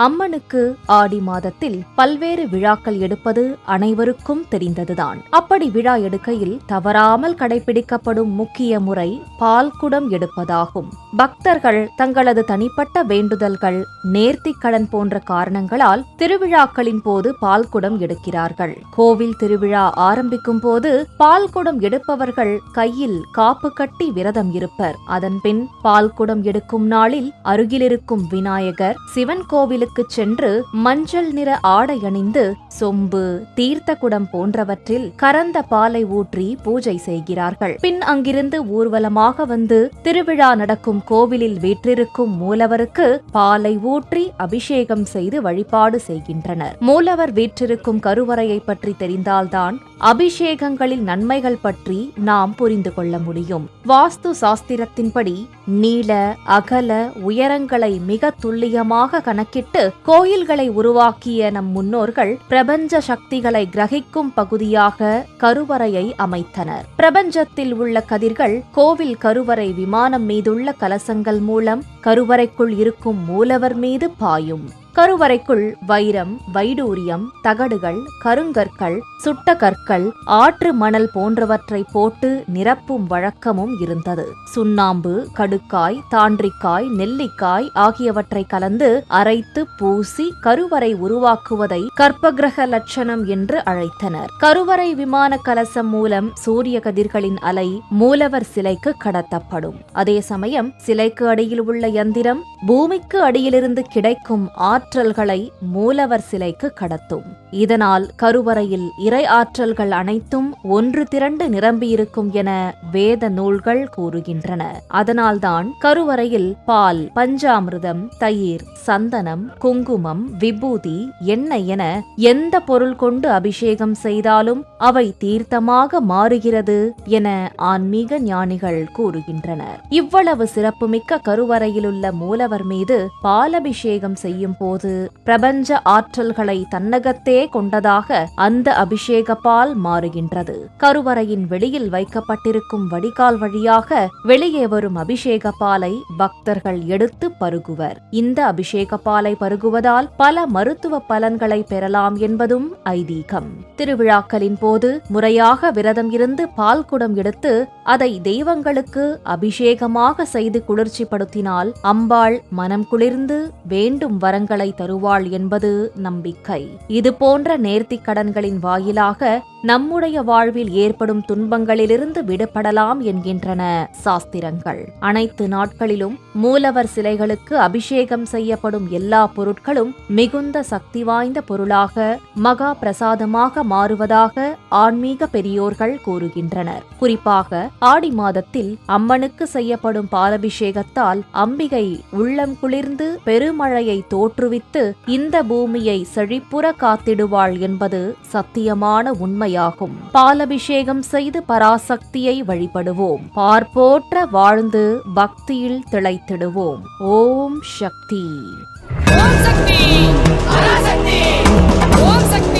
அம்மனுக்கு ஆடி மாதத்தில் பல்வேறு விழாக்கள் எடுப்பது அனைவருக்கும் தெரிந்ததுதான். அப்படி விழா எடுக்கையில் தவறாமல் கடைபிடிக்கப்படும் முக்கிய முறை பால்குடம் எடுப்பதாகும். பக்தர்கள் தங்களது தனிப்பட்ட வேண்டுதல்கள், நேர்த்திக்கடன் போன்ற காரணங்களால் திருவிழாக்களின் போது பால்குடம் எடுக்கிறார்கள். கோவில் திருவிழா ஆரம்பிக்கும் போது பால்குடம் எடுப்பவர்கள் கையில் காப்பு கட்டி விரதம் இருப்பர். அதன்பின் பால்குடம் எடுக்கும் நாளில் அருகிலிருக்கும் விநாயகர், சிவன் கோவில் சென்று மஞ்சள் நிற ஆடை அணிந்து சொம்பு, தீர்த்த குடம் போன்றவற்றில் கறந்த பாலை ஊற்றி பூஜை செய்கிறார்கள். பின் அங்கிருந்து ஊர்வலமாக வந்து திருவிழா நடக்கும் கோவிலில் வீற்றிருக்கும் மூலவருக்கு பாலை ஊற்றி அபிஷேகம் செய்து வழிபாடு செய்கின்றனர். மூலவர் வீற்றிருக்கும் கருவறையை பற்றி தெரிந்தால்தான் அபிஷேகங்களில் நன்மைகள் பற்றி நாம் புரிந்து கொள்ள முடியும். வாஸ்து சாஸ்திரத்தின்படி நீள, அகல, உயரங்களை மிக துல்லியமாக கணக்கிட்டு கோயில்களை உருவாக்கிய நம் முன்னோர்கள் பிரபஞ்ச சக்திகளை கிரகிக்கும் பகுதியாக கருவறையை அமைத்தனர். பிரபஞ்சத்தில் உள்ள கதிர்கள் கோவில் கருவறை விமானம் மீதுள்ள கலசங்கள் மூலம் கருவறைக்குள் இருக்கும் மூலவர் மீது பாயும். கருவறைக்குள் வைரம், வைடூரியம், தகடுகள், கருங்கற்கள், சுட்ட கற்கள், ஆற்று மணல் போன்றவற்றை போட்டு நிரப்பும் வழக்கமும் இருந்தது. சுண்ணாம்பு, கடுக்காய், தாண்டிக்காய், நெல்லிக்காய் ஆகியவற்றை கலந்து அரைத்து பூசி கருவறை உருவாக்குவதை கற்பகிரக லட்சணம் என்று அழைத்தனர். கருவறை விமான கலசம் மூலம் சூரிய கதிர்களின் அலை மூலவர் சிலைக்கு கடத்தப்படும். அதே சமயம் சிலைக்கு அடியில் உள்ள யந்திரம் பூமிக்கு அடியிலிருந்து கிடைக்கும் ஆற்றல்களை மூலவர் சிலைக்கு கடத்தும். இதனால் கருவறையில் இறை ஆற்றல்கள் அனைத்தும் ஒன்று திரண்டு நிரம்பியிருக்கும் என வேத நூல்கள் கூறுகின்றன. அதனால்தான் கருவறையில் பால், பஞ்சாமிர்தம், தயிர், சந்தனம், குங்குமம், விபூதி, எண்ணெய் என எந்த பொருள் கொண்டு அபிஷேகம் செய்தாலும் அவை தீர்த்தமாக மாறுகிறது என ஆன்மீக ஞானிகள் கூறுகின்றனர். இவ்வளவு சிறப்புமிக்க கருவறையிலுள்ள மூலவர் மீது பாலபிஷேகம் செய்யும் போது பிரபஞ்ச ஆற்றல்களை தன்னகத்தே கொண்டதாக அந்த அபிஷேக பால் மாறுகின்றது. கருவறையின் வெளியில் வைக்கப்பட்டிருக்கும் வடிகால் வழியாக வெளியே வரும் அபிஷேக பாலை பக்தர்கள் எடுத்து பருகுவர். இந்த அபிஷேக பாலை பருகுவதால் பல மருத்துவ பலன்களை பெறலாம் என்பதும் ஐதீகம். திருவிழாக்களின் போது முறையாக விரதம் இருந்து பால் குடம் எடுத்து அதை தெய்வங்களுக்கு அபிஷேகமாக செய்து குளிர்ச்சிப்படுத்தினால் அம்பாள் மனம் குளிர்ந்து வேண்டும் வரங்களை தருவாள் என்பது நம்பிக்கை. இது போன்ற நேர்த்திக் கடன்களின் வாயிலாக நம்முடைய வாழ்வில் ஏற்படும் துன்பங்களிலிருந்து விடுபடலாம் என்கின்றன சாஸ்திரங்கள். அனைத்து நாட்களிலும் மூலவர் சிலைகளுக்கு அபிஷேகம் செய்யப்படும் எல்லா பொருட்களும் மிகுந்த சக்தி வாய்ந்த பொருளாக மகா பிரசாதமாக மாறுவதாக ஆன்மீக பெரியோர்கள் கூறுகின்றனர். குறிப்பாக ஆடி மாதத்தில் அம்மனுக்கு செய்யப்படும் பாலபிஷேகத்தால் அம்பிகை உள்ளம் குளிர்ந்து பெருமழையை தோற்றுவித்து இந்த பூமியை செழிப்புற காத்திடுவாள் என்பது சத்தியமான உண்மையாகும். பாலபிஷேகம் செய்து பராசக்தியை வழிபடுவோம். பார்ப்போற்ற வாழ்ந்து பக்தியில் திளைத்திடுவோம். ஓம் சக்தி. ஓம் சக்தி. பராசக்தி. ஓம் சக்தி.